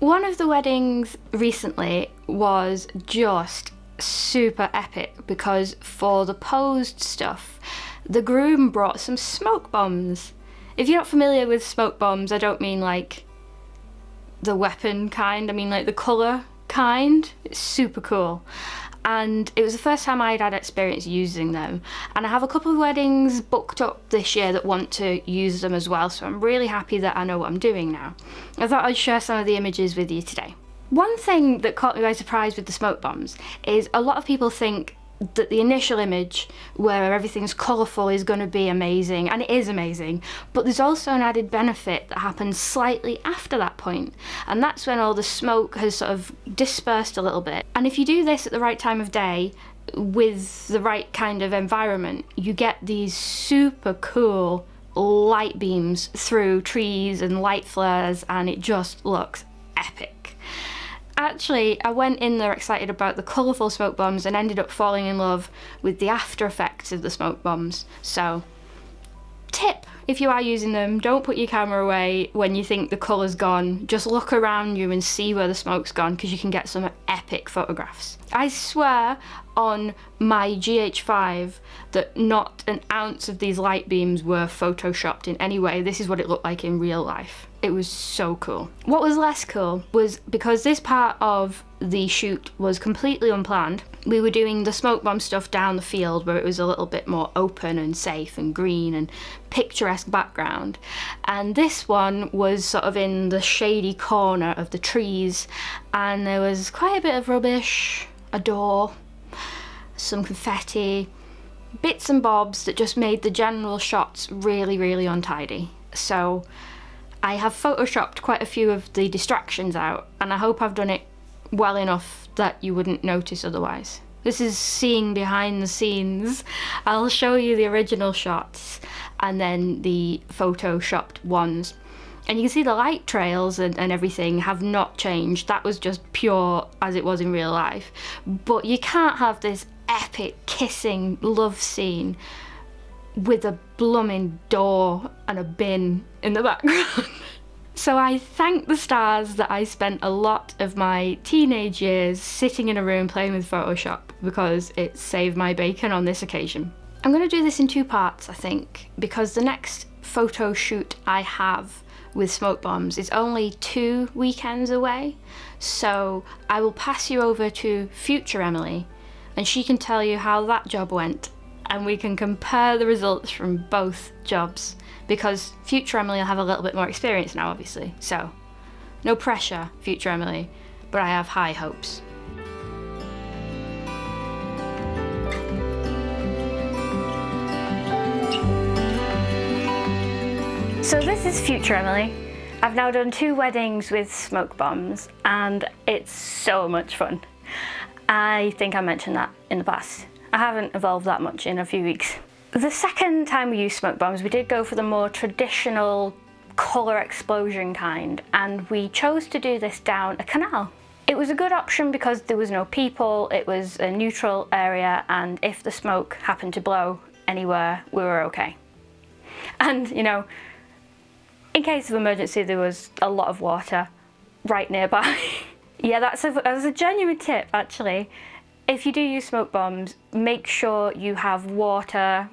One of the weddings recently was just super epic because for the posed stuff, the groom brought some smoke bombs. If you're not familiar with smoke bombs, I don't mean like the weapon kind, I mean like the colour kind. It's super cool. And it was the first time I'd had experience using them, and I have a couple of weddings booked up this year that want to use them as well, so I'm really happy that I know what I'm doing now. I thought I'd share some of the images with you today. One thing that caught me by surprise with the smoke bombs is a lot of people think that the initial image where everything's colourful is going to be amazing, and it is amazing, but there's also an added benefit that happens slightly after that point, and that's when all the smoke has sort of dispersed a little bit. And if you do this at the right time of day with the right kind of environment, you get these super cool light beams through trees and light flares, and it just looks epic. Actually, I went in there excited about the colourful smoke bombs and ended up falling in love with the after effects of the smoke bombs. So, tip, if you are using them, don't put your camera away when you think the colour's gone. Just look around you and see where the smoke's gone, because you can get some epic photographs. I swear on my GH5 that not an ounce of these light beams were photoshopped in any way. This is what it looked like in real life. It was so cool. What was less cool was, because this part of the shoot was completely unplanned, we were doing the smoke bomb stuff down the field where it was a little bit more open and safe and green and picturesque background. And this one was sort of in the shady corner of the trees, and there was quite a bit of rubbish, a door, some confetti, bits and bobs that just made the general shots really, really untidy. So I have photoshopped quite a few of the distractions out, and I hope I've done it well enough that you wouldn't notice otherwise. This is seeing behind the scenes. I'll show you the original shots and then the photoshopped ones. And you can see the light trails and everything have not changed. That was just pure as it was in real life. But you can't have this epic kissing love scene with a blooming door and a bin in the background. So I thank the stars that I spent a lot of my teenage years sitting in a room playing with Photoshop, because it saved my bacon on this occasion. I'm going to do this in two parts, I think, because the next photo shoot I have with smoke bombs is only 2 weekends away. So I will pass you over to future Emily, and she can tell you how that job went, and we can compare the results from both jobs, because future Emily will have a little bit more experience now, obviously. So no pressure, future Emily, but I have high hopes. So this is future Emily. I've now done 2 weddings with smoke bombs, and it's so much fun. I think I mentioned that in the past. I haven't evolved that much in a few weeks. The second time we used smoke bombs, we did go for the more traditional colour explosion kind, and we chose to do this down a canal. It was a good option because there was no people, it was a neutral area, and if the smoke happened to blow anywhere, we were okay. And, you know, in case of emergency, there was a lot of water right nearby. Yeah, that was a genuine tip, actually. If you do use smoke bombs, make sure you have water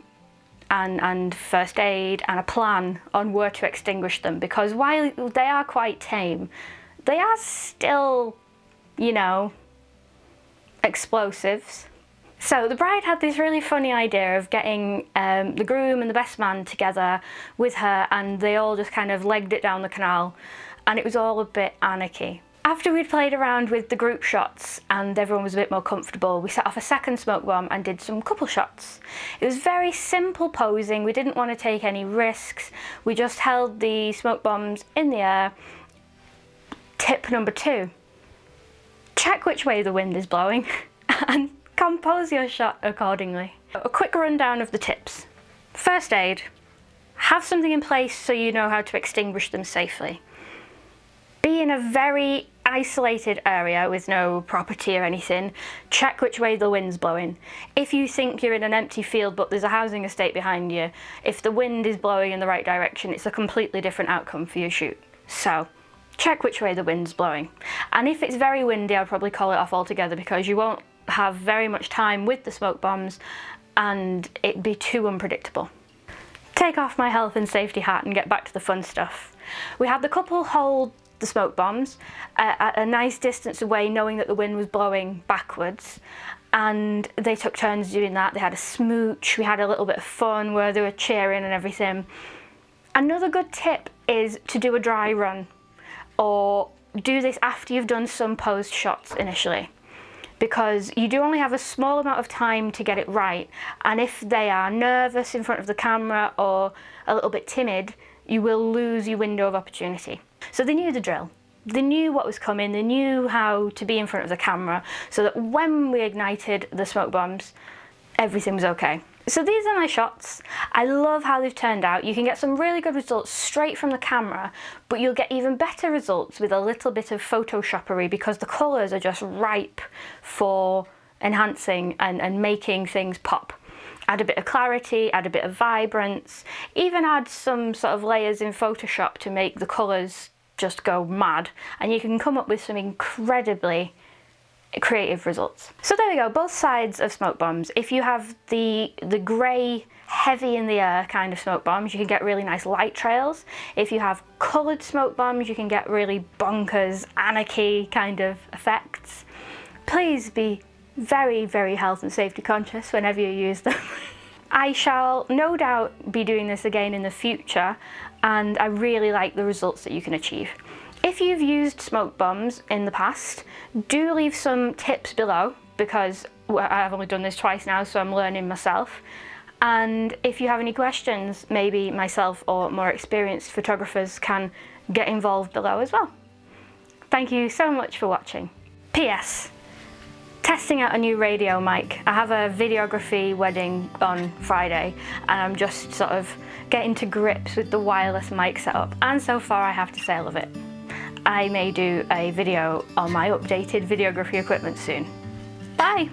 and first aid and a plan on where to extinguish them, because while they are quite tame, they are still, you know, explosives. So the bride had this really funny idea of getting the groom and the best man together with her, and they all just kind of legged it down the canal, and it was all a bit anarchy. After we'd played around with the group shots and everyone was a bit more comfortable, we set off a second smoke bomb and did some couple shots. It was very simple posing, we didn't want to take any risks, we just held the smoke bombs in the air. Tip number 2, check which way the wind is blowing and compose your shot accordingly. A quick rundown of the tips. First aid, have something in place so you know how to extinguish them safely. Be in a very isolated area with no property or anything. Check which way the wind's blowing. If you think you're in an empty field but there's a housing estate behind you, if the wind is blowing in the right direction, it's a completely different outcome for your shoot. So check which way the wind's blowing. And if it's very windy, I'd probably call it off altogether, because you won't have very much time with the smoke bombs and it'd be too unpredictable. Take off my health and safety hat and get back to the fun stuff. We had the couple hold the smoke bombs at a nice distance away, knowing that the wind was blowing backwards, and they took turns doing that. They had a smooch, we had a little bit of fun where they were cheering and everything. Another good tip is to do a dry run, or do this after you've done some posed shots initially, because you do only have a small amount of time to get it right, and if they are nervous in front of the camera or a little bit timid, you will lose your window of opportunity. So they knew the drill. They knew what was coming, they knew how to be in front of the camera, so that when we ignited the smoke bombs, everything was okay. So these are my shots. I love how they've turned out. You can get some really good results straight from the camera, but you'll get even better results with a little bit of photoshoppery, because the colours are just ripe for enhancing and making things pop. Add a bit of clarity, add a bit of vibrance, even add some sort of layers in Photoshop to make the colours just go mad, and you can come up with some incredibly creative results. So there we go, both sides of smoke bombs. If you have the grey, heavy in the air kind of smoke bombs, you can get really nice light trails. If you have coloured smoke bombs, you can get really bonkers, anarchy kind of effects. Please be very, very health and safety conscious whenever you use them. I shall no doubt be doing this again in the future, and I really like the results that you can achieve. If you've used smoke bombs in the past, do leave some tips below, because I've only done this twice now, so I'm learning myself. And if you have any questions, maybe myself or more experienced photographers can get involved below as well. Thank you so much for watching. P.S. Testing out a new radio mic. I have a videography wedding on Friday, and I'm just sort of getting to grips with the wireless mic setup, and so far I have to say I love it. I may do a video on my updated videography equipment soon. Bye!